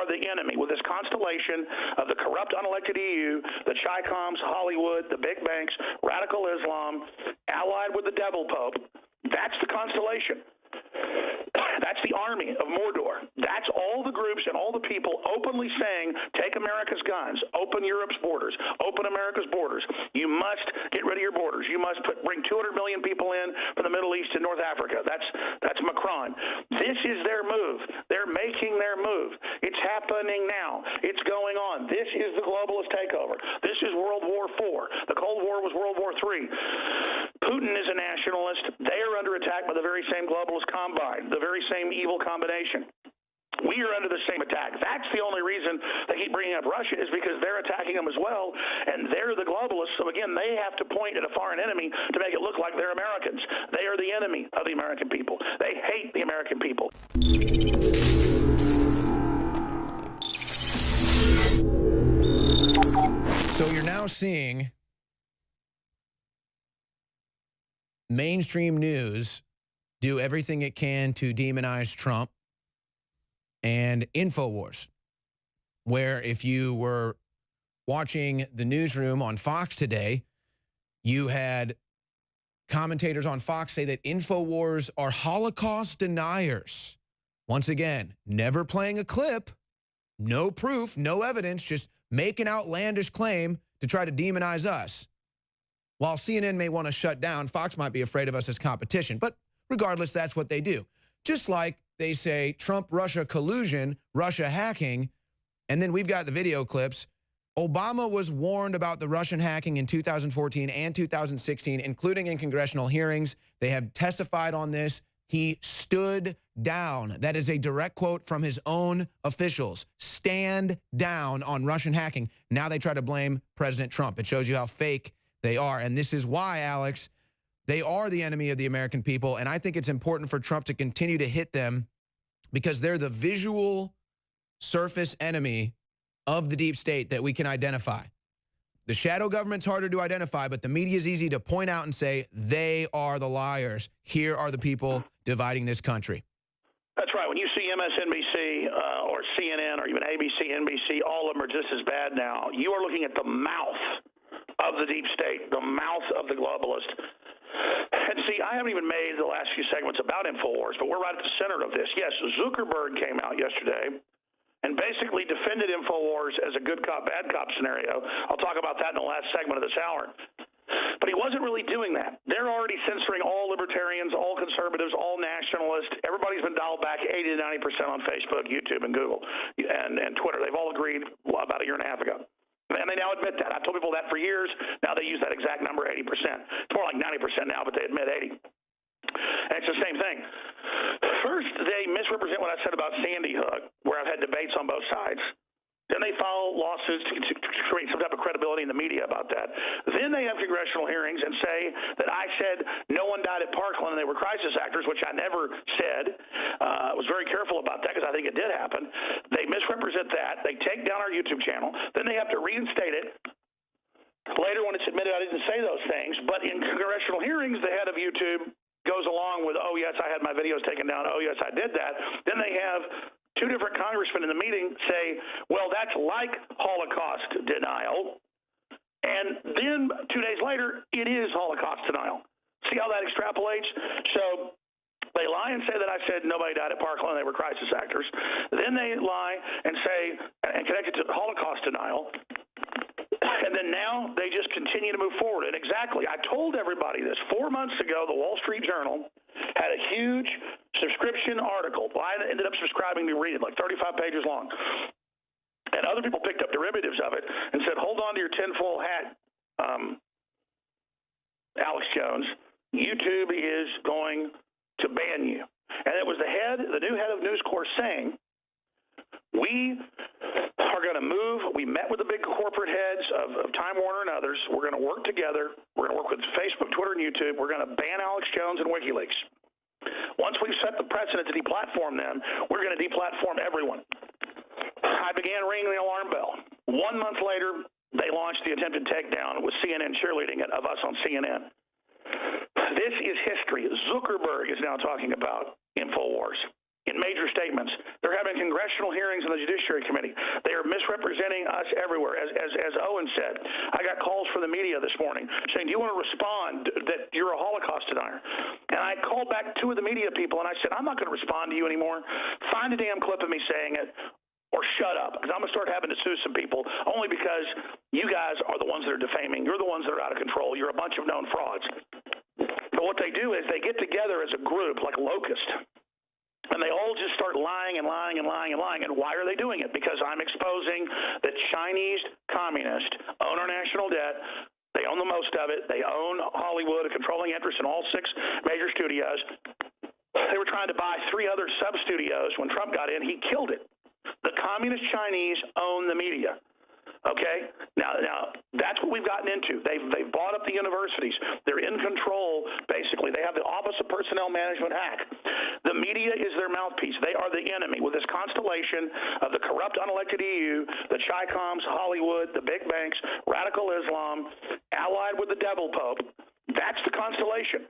are the enemy with this constellation of the corrupt, unelected EU, the Chi-Coms, Hollywood, the big banks, radical Islam, allied with the devil pope. That's the constellation. That's the army of Mordor. That's all the groups and all the people openly saying, take America's guns, open Europe's borders, open America's borders. You must get rid of your borders. You must bring 200 million people in from the Middle East and North Africa. That's Macron. This is their move. They're making their move. It's happening now. It's going on. This is the globalist takeover. This is World War IV. The Cold War was World War III. Putin is a nationalist. They are under attack by the very same globalist combine, the very same evil combination. We are under the same attack. That's the only reason they keep bringing up Russia, is because they're attacking them as well, and they're the globalists. So again, they have to point at a foreign enemy to make it look like they're Americans. They are the enemy of the American people. They hate the American people. So you're now seeing mainstream news do everything it can to demonize Trump, and Infowars, where if you were watching the newsroom on Fox today, you had commentators on Fox say that Infowars are Holocaust deniers. Once again, never playing a clip, no proof, no evidence, just make an outlandish claim to try to demonize us. While CNN may want to shut down, Fox might be afraid of us as competition. But regardless, that's what they do. Just like they say Trump-Russia collusion, Russia hacking, and then we've got the video clips. Obama was warned about the Russian hacking in 2014 and 2016, including in congressional hearings. They have testified on this. He stood down. That is a direct quote from his own officials. Stand down on Russian hacking. Now they try to blame President Trump. It shows you how fake they are. And this is why, Alex, they are the enemy of the American people. And I think it's important for Trump to continue to hit them because they're the visual surface enemy of the deep state that we can identify. The shadow government's harder to identify, but the media is easy to point out and say, they are the liars. Here are the people dividing this country. That's right. When you see MSNBC or CNN or even ABC, NBC, all of them are just as bad now. You are looking at the mouth of the deep state, the mouth of the globalist. And see, I haven't even made the last few segments about Infowars, but we're right at the center of this. Yes, Zuckerberg came out yesterday and basically defended Infowars as a good cop, bad cop scenario. I'll talk about that in the last segment of this hour. But he wasn't really doing that. They're already censoring all libertarians, all conservatives, all nationalists. Everybody's been dialed back 80 to 90% on Facebook, YouTube, and Google, and Twitter. They've all agreed about a year and a half ago. And they now admit that. I've told people that for years. Now they use that exact number, 80%. It's more like 90% now, but they admit 80. And it's the same thing. First, they misrepresent what I said about Sandy Hook, where I've had debates on both sides. Then they file lawsuits to create some type of credibility in the media about that. Then they have congressional hearings and say that I said no one died at Parkland and they were crisis actors, which I never said. I was very careful about that because I think it did happen. They misrepresent that. They take down our YouTube channel. Then they have to reinstate it. Later, when it's admitted I didn't say those things, but in congressional hearings, the head of YouTube goes along with, oh, yes, I had my videos taken down. Oh, yes, I did that. Then they have two different congressmen in the meeting say, well, that's like Holocaust denial. And then 2 days later, it is Holocaust denial. See how that extrapolates? So they lie and say that I said nobody died at Parkland, they were crisis actors. Then they lie and say, and connect it to Holocaust denial. And then now they just continue to move forward. And exactly, I told everybody this 4 months ago. The Wall Street Journal had a huge subscription article. Well, I ended up subscribing to read it, like 35 pages long. And other people picked up derivatives of it and said, hold on to your tinfoil hat, Alex Jones. YouTube is going to ban you. And it was the new head of News Corps saying, we are going to move. We met with the big corporate heads of Time Warner and others. We're going to work together. We're going to work with Facebook, Twitter, and YouTube. We're going to ban Alex Jones and WikiLeaks. Once we've set the precedent to deplatform them, we're going to deplatform everyone. I began ringing the alarm bell. 1 month later, they launched the attempted takedown with CNN cheerleading it of us on CNN. This is history. Zuckerberg is now talking about Infowars. in major statements. They're having congressional hearings in the Judiciary Committee. They are misrepresenting us everywhere. As Owen said, I got calls from the media this morning saying, do you want to respond that you're a Holocaust denier? And I called back two of the media people, and I said, I'm not going to respond to you anymore. Find a damn clip of me saying it, or shut up, because I'm going to start having to sue some people, only because you guys are the ones that are defaming. You're the ones that are out of control. You're a bunch of known frauds. But what they do is they get together as a group, like Locust, and they all just start lying and lying and lying and lying. And why are they doing it? Because I'm exposing that Chinese communists own our national debt. They own the most of it. They own Hollywood, a controlling interest in all 6 major studios. They were trying to buy 3 other sub-studios. When Trump got in, he killed it. The communist Chinese own the media. Okay? Now that's what we've gotten into. They've bought up the universities. They're in control, basically. They have the Office of Personnel Management hack. The media is their mouthpiece. They are the enemy with this constellation of the corrupt, unelected EU, the Chi-Coms, Hollywood, the big banks, radical Islam, allied with the devil pope. That's the constellation.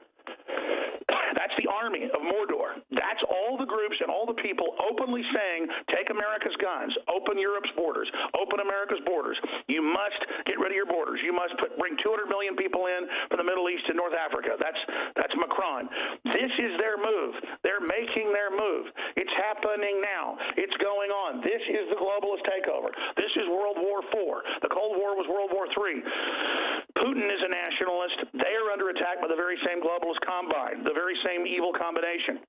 That's the army of Mordor. That's all the groups and all the people openly saying, take America's guns, open Europe's borders, open America's borders. You must get rid of your borders. You must bring 200 million people in from the Middle East and North Africa. That's Macron. This is their move. They're making their move. It's happening now. It's going on. This is the globalist takeover. This is World War IV. The Cold War was World War III. Putin is a nationalist. They are under attack by the very same globalist combine, the very same evil combination.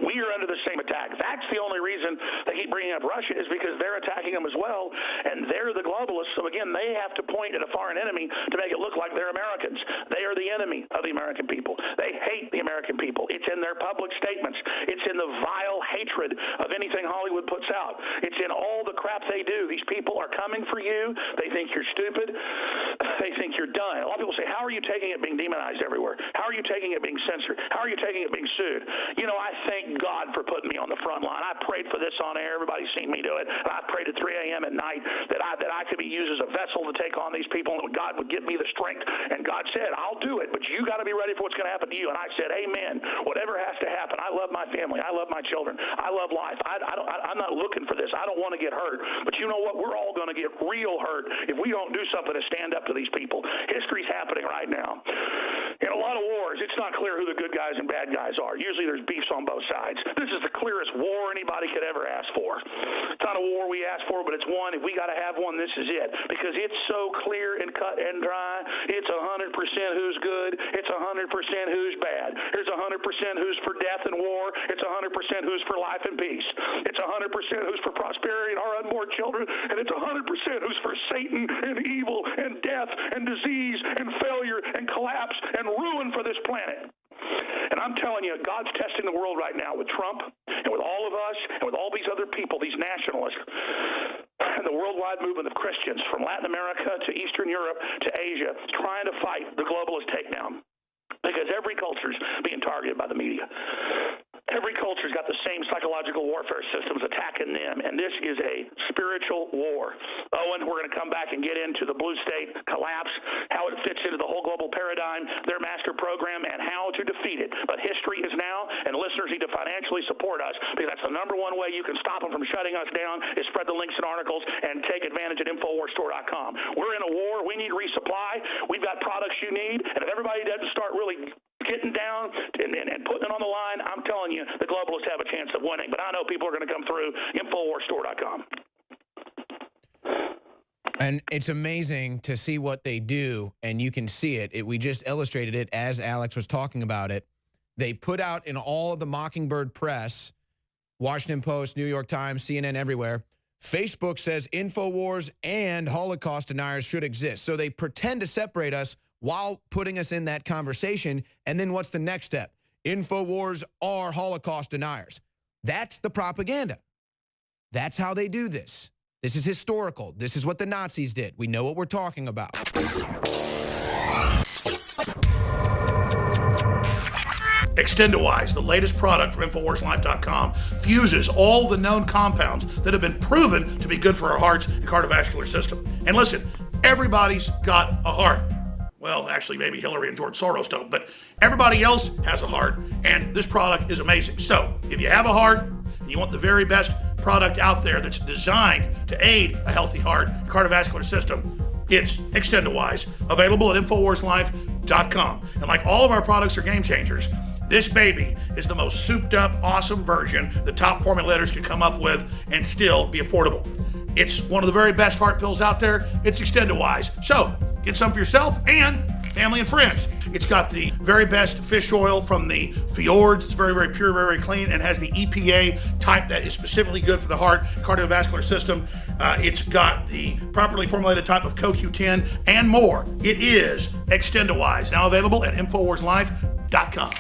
We are under the same attack. That's the only reason they keep bringing up Russia, is because they're attacking them as well, and they're the globalists. So again, they have to point at a foreign enemy to make it look like they're Americans. They are the enemy of the American people. They hate the American people. It's in their public statements. It's in the vile hatred of anything Hollywood puts out. It's in all the crap they do. These people are coming for you. They think you're stupid. They think you're done. A lot of people say, how are you taking it being demonized everywhere? How are you taking it being censored? How are you taking it being sued? You know, I thank God for putting me on the front line. I prayed for this on air. Everybody's seen me do it. And I prayed at 3 a.m. at night that I could be used as a vessel to take on these people, and God would give me the strength. And God said, I'll do it, but you got to be ready for what's going to happen to you. And I said, amen. Whatever has to happen. I love my family. I love my children. I love life. I'm not looking for this. I don't want to get hurt. But you know what? We're all going to get real hurt if we don't do something to stand up to these people. History's happening right now. In a lot of wars, it's not clear who the good guys and bad guys are. Usually there's beefs on both sides. This is the clearest war anybody could ever ask for. It's not a war we asked for, but it's one. If we got to have one, this is it. Because it's so clear and cut and dry. It's 100% who's good. It's 100% who's bad. There's 100% who's for death and war. It's 100% who's for life and peace. It's 100% who's for prosperity and our unborn children. And it's 100% who's for Satan and evil and death and disease and failure and collapse and ruin for this planet. And I'm telling you, God's testing the world right now with Trump and with all of us and with all these other people, these nationalists, and the worldwide movement of Christians from Latin America to Eastern Europe to Asia, trying to fight the globalist takedown. Because every culture is being targeted by the media. Every culture's got the same psychological warfare systems attacking them, and this is a spiritual war. Owen, we're going to come back and get into the blue state collapse, how it fits into the whole global paradigm, their master program, and how to defeat it. But history is now, and listeners need to financially support us, because that's the number one way you can stop them from shutting us down, is spread the links and articles and take advantage at InfoWarsStore.com. We're in a war. We need resupply. We've got products you need, and if everybody doesn't start really getting down and putting it on the line, I'm telling you, the globalists have a chance of winning. But I know people are going to come through InfoWarsStore.com. And it's amazing to see what they do, and you can see it. We just illustrated it as Alex was talking about it. They put out in all of the Mockingbird press, Washington Post, New York Times, CNN, everywhere, Facebook says Infowars and Holocaust deniers should exist. So they pretend to separate us while putting us in that conversation. And then what's the next step? Infowars are Holocaust deniers. That's the propaganda. That's how they do this. This is historical. This is what the Nazis did. We know what we're talking about. Extendowise, the latest product from InfoWarsLife.com, fuses all the known compounds that have been proven to be good for our hearts and cardiovascular system. And listen, everybody's got a heart. Well, actually, maybe Hillary and George Soros don't, but everybody else has a heart, and this product is amazing. So, if you have a heart, and you want the very best product out there that's designed to aid a healthy heart, cardiovascular system, it's Extendawise, available at InfoWarsLife.com. And like all of our products are game changers, this baby is the most souped up, awesome version the top formulators could come up with and still be affordable. It's one of the very best heart pills out there. It's Extendawise. So get some for yourself and family and friends. It's got the very best fish oil from the fjords. It's very, very pure, very, very clean, and has the EPA type that is specifically good for the heart, cardiovascular system. It's got the properly formulated type of CoQ10 and more. It is Extendawise, now available at InfoWarsLife.com.